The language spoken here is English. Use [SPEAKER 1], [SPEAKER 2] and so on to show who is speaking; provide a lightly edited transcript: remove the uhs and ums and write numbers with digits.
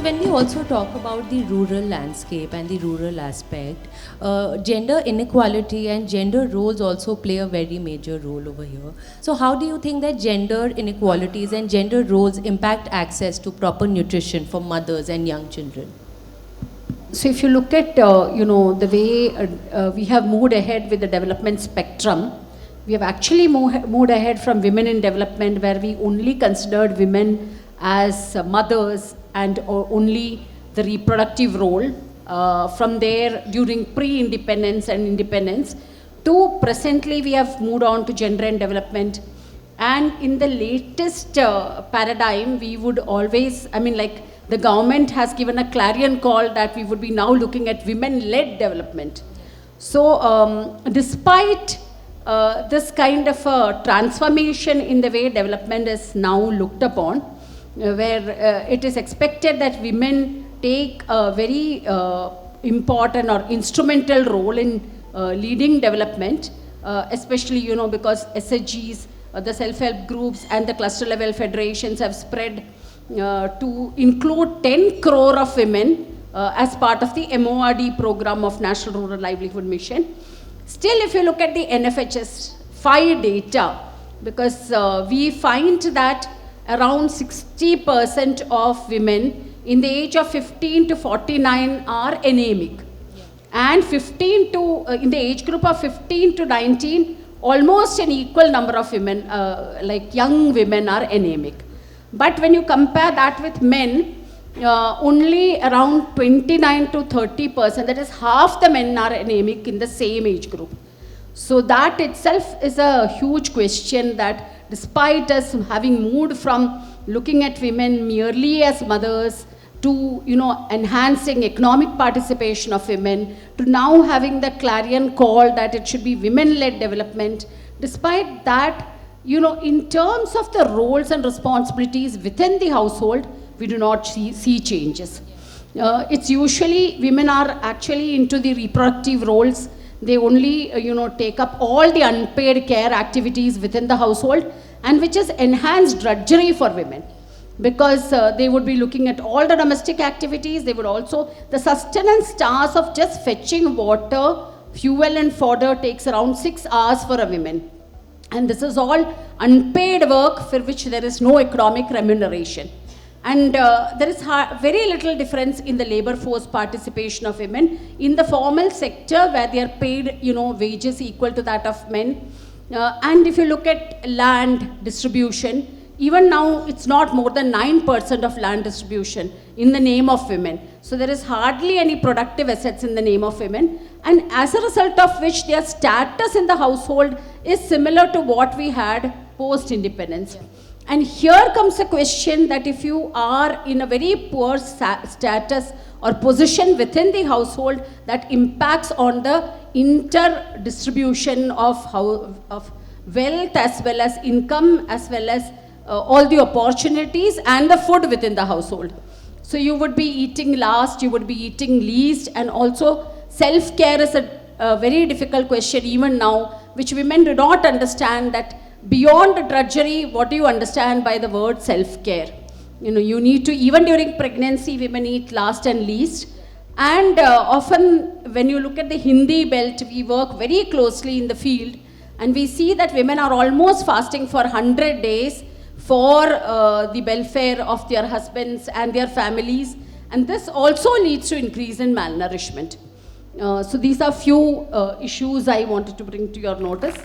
[SPEAKER 1] So when we also talk about the rural landscape and the rural aspect, gender inequality and gender roles also play a very major role over here. So how do you think that gender inequalities and gender roles impact access to proper nutrition for mothers and young children?
[SPEAKER 2] So if you look at, the way we have moved ahead with the development spectrum, we have actually moved ahead from women in development, where we only considered women as mothers and only the reproductive role. From there, during pre-independence and independence, to presently we have moved on to gender and development. And in the latest paradigm, we would always, the government has given a clarion call that we would be now looking at women-led development. So despite this kind of a transformation in the way development is now looked upon, where it is expected that women take a very important or instrumental role in leading development, especially, because SHGs, the self-help groups and the cluster level federations have spread to include 10 crore of women as part of the MORD program of National Rural Livelihood Mission. Still, if you look at the NFHS 5 data, because we find that around 60% of women in the age of 15 to 49 are anemic. And in the age group of 15 to 19, almost an equal number of women, like young women, are anemic. But when you compare that with men, only around 29 to 30%, that is half the men are anemic in the same age group. So that itself is a huge question, that despite us having moved from looking at women merely as mothers to enhancing economic participation of women, to now having the clarion call that it should be women-led development, despite that, in terms of the roles and responsibilities within the household, we do not see changes. It's usually women are actually into the reproductive roles. They only take up all the unpaid care activities within the household, and which is enhanced drudgery for women, because they would be looking at all the domestic activities. They would also, the sustenance task of just fetching water, fuel and fodder takes around 6 hours for a woman. And this is all unpaid work for which there is no economic remuneration. And there is very little difference in the labor force participation of women in the formal sector, where they are paid, wages equal to that of men. And if you look at land distribution, even now it's not more than 9% of land distribution in the name of women. So there is hardly any productive assets in the name of women. And as a result of which, their status in the household is similar to what we had post-independence. Yeah. And here comes a question that if you are in a very poor status or position within the household, that impacts on the inter-distribution of wealth as well as income, as well as all the opportunities and the food within the household. So you would be eating last, you would be eating least, and also self-care is a very difficult question even now, which women do not understand, that beyond drudgery, what do you understand by the word self-care? You need to, even during pregnancy, women eat last and least. And often when you look at the Hindi belt, we work very closely in the field, and we see that women are almost fasting for 100 days for the welfare of their husbands and their families. And this also leads to increase in malnourishment. So these are few issues I wanted to bring to your notice.